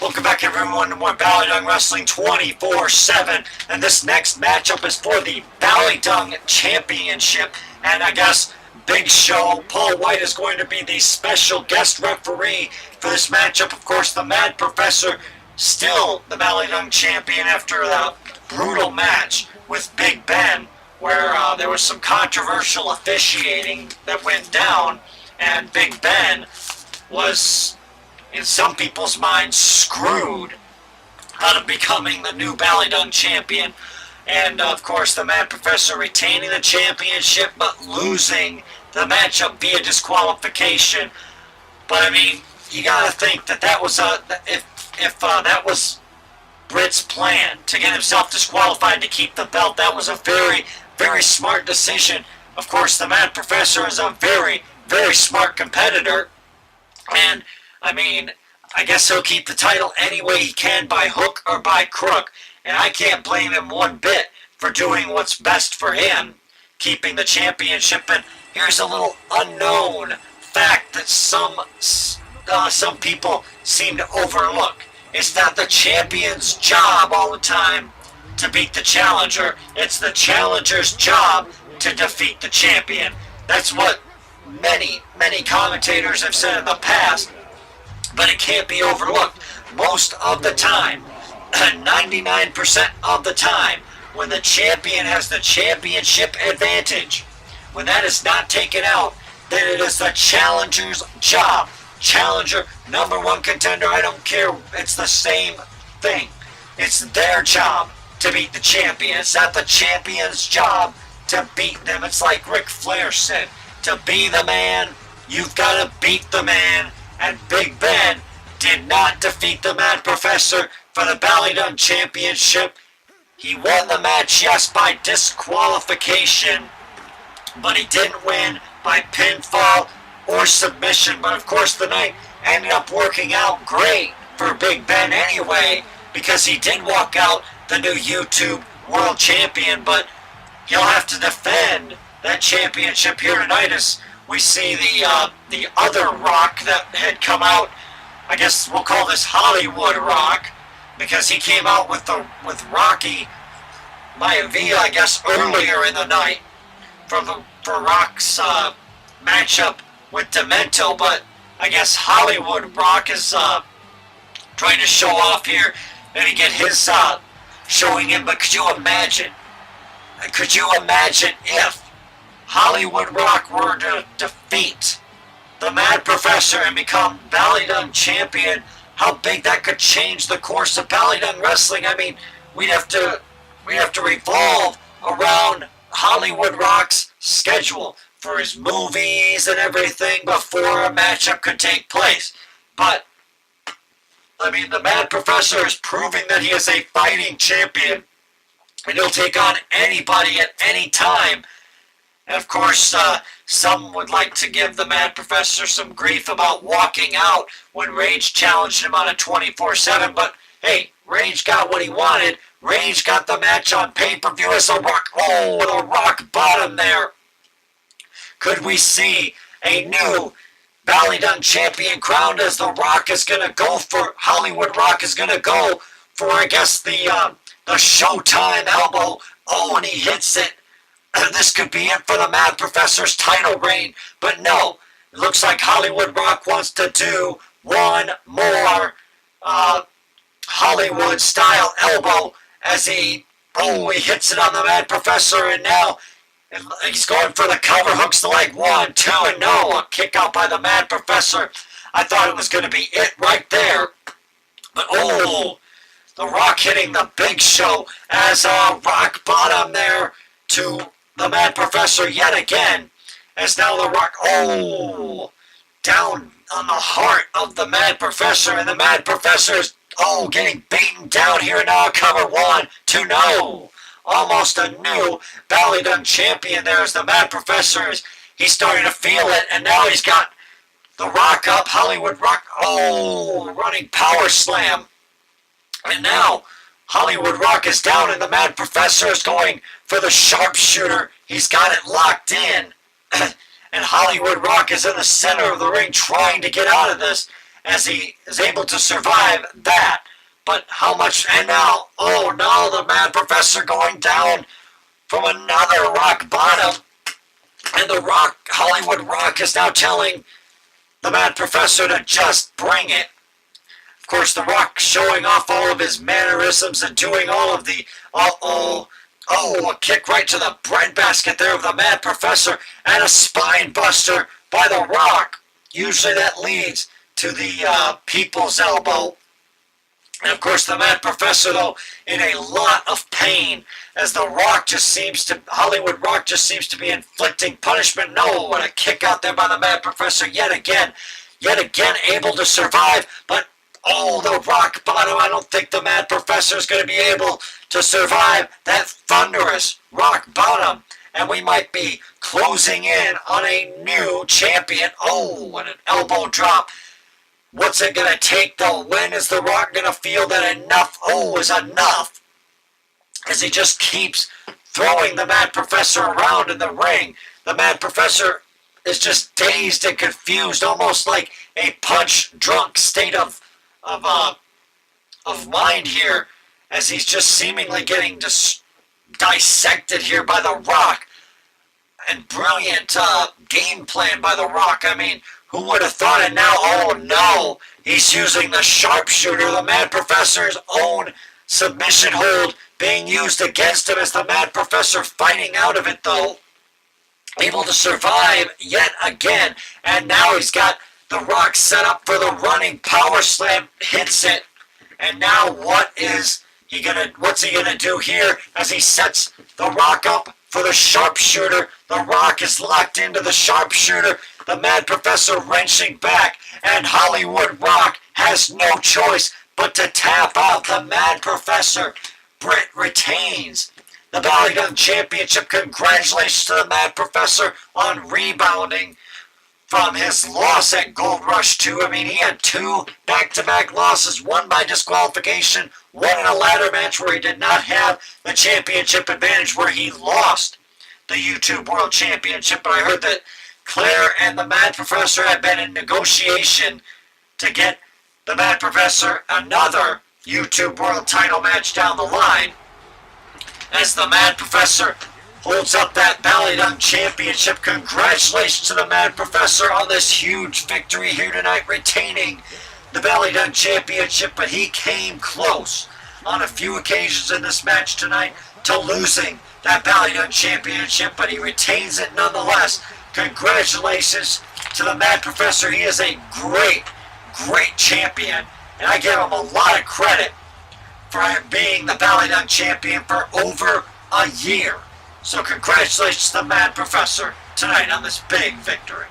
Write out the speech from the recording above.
Welcome back everyone to more BallyDUng Wrestling 24/7, and this next matchup is for the BallyDUng Championship, and I guess Big Show Paul White is going to be the special guest referee for this matchup. Of course, the Mad Professor, still the BallyDUng Champion after the brutal match with Big Ben, where there was some controversial officiating that went down, and Big Ben was, in some people's minds, screwed out of becoming the new BallyDUng champion. And of course the Mad Professor retaining the championship but losing the matchup via disqualification. But I mean, you gotta think that that was if that was Brit's plan to get himself disqualified to keep the belt, that was a very, very smart decision. Of course, the Mad Professor is a very, very smart competitor, and I mean, I guess he'll keep the title any way he can, by hook or by crook. And I can't blame him one bit for doing what's best for him, keeping the championship. And here's a little unknown fact that some people seem to overlook. It's not the champion's job all the time to beat the challenger. It's the challenger's job to defeat the champion. That's what many, many commentators have said in the past. But it can't be overlooked. Most of the time, 99% of the time, when the champion has the championship advantage, when that is not taken out, then it is the challenger's job. Challenger, number one contender, I don't care, it's the same thing. It's their job to beat the champion. It's not the champion's job to beat them. It's like Ric Flair said, to be the man, you've got to beat the man. And Big Ben did not defeat the Mad Professor for the BallyDUng Championship. He won the match, yes, by disqualification, but he didn't win by pinfall or submission. But of course, the night ended up working out great for Big Ben anyway, because he did walk out the new YouTube World Champion, but he'll have to defend that championship here tonight as we see the other Rock that had come out. I guess we'll call this Hollywood Rock, because he came out with Rocky Maivia, I guess, earlier in the night for Rock's matchup with Demento. But I guess Hollywood Rock is trying to show off here and he get his showing in. But could you imagine if Hollywood Rock were to defeat the Mad Professor and become BallyDUng champion? How big that could change the course of BallyDUng Wrestling. I mean, we'd have to revolve around Hollywood Rock's schedule for his movies and everything before a matchup could take place. But I mean, the Mad Professor is proving that he is a fighting champion, and he'll take on anybody at any time. And of course, some would like to give the Mad Professor some grief about walking out when Rage challenged him on a 24/7. But hey, Rage got what he wanted. Rage got the match on pay-per-view as a Rock. Oh, the Rock bottom there. Could we see a new BallyDUng champion crowned, as the Rock is going to go for, Hollywood Rock is going to go for, I guess, the Showtime elbow. Oh, and he hits it. This could be it for the Mad Professor's title reign, but no. It looks like Hollywood Rock wants to do one more Hollywood-style elbow as he hits it on the Mad Professor, and now he's going for the cover, hooks the leg, 1, 2, and no, a kick out by the Mad Professor. I thought it was going to be it right there, but the Rock hitting the Big Show as a rock bottom there to the Mad Professor yet again, as now the Rock, down on the heart of the Mad Professor, and the Mad Professor is, getting beaten down here now. Cover, 1, 2, no. Almost a new BallyDUng champion there as the Mad Professor he's starting to feel it, and now he's got the Rock up, Hollywood Rock, running power slam. And now Hollywood Rock is down, and the Mad Professor is going for the sharpshooter. He's got it locked in. And Hollywood Rock is in the center of the ring trying to get out of this. as he is able to survive that. But how much, and now, oh no, the Mad Professor going down from another rock bottom. And the Rock, Hollywood Rock, is now telling the Mad Professor to just bring it. Of course, the Rock showing off all of his mannerisms and doing all of the, a kick right to the breadbasket there of the Mad Professor, and a spine buster by the Rock. Usually that leads to the people's elbow. And of course, the Mad Professor, though, in a lot of pain, as the Rock just seems to, Hollywood Rock just seems to be inflicting punishment. No, what a kick out there by the Mad Professor yet again able to survive. But oh, the rock bottom, I don't think the Mad Professor is going to be able to survive that thunderous rock bottom. And we might be closing in on a new champion. Oh, and an elbow drop. What's it going to take, though? When is The Rock going to feel that enough, is enough? As he just keeps throwing the Mad Professor around in the ring. The Mad Professor is just dazed and confused, almost like a punch-drunk state of mind here, as he's just seemingly getting dissected here by The Rock. And brilliant game plan by The Rock. I mean, who would have thought it now? Oh no, he's using the sharpshooter, the Mad Professor's own submission hold being used against him, as the Mad Professor fighting out of it, though. Able to survive yet again. And now he's got The Rock set up for the running power slam, hits it. And now what's he gonna do here as he sets The Rock up for the sharpshooter? The Rock is locked into the sharpshooter. The Mad Professor wrenching back, and Hollywood Rock has no choice but to tap out. The Mad Professor. Brit retains the BallyDUng Championship. Congratulations to the Mad Professor on rebounding from his loss at Gold Rush 2. I mean, he had 2 back-to-back losses, one by disqualification, one in a ladder match where he did not have the championship advantage, where he lost the YouTube World Championship. But I heard that Claire and the Mad Professor have been in negotiation to get the Mad Professor another YouTube World title match down the line, as the Mad Professor holds up that BallyDUng Championship. Congratulations to the Mad Professor on this huge victory here tonight, retaining the BallyDUng Championship. But he came close on a few occasions in this match tonight to losing that BallyDUng Championship, but he retains it nonetheless. Congratulations to the Mad Professor. He is a great champion, and I give him a lot of credit for being the BallyDUng champion for over a year. So congratulations to the Mad Professor tonight on this big victory.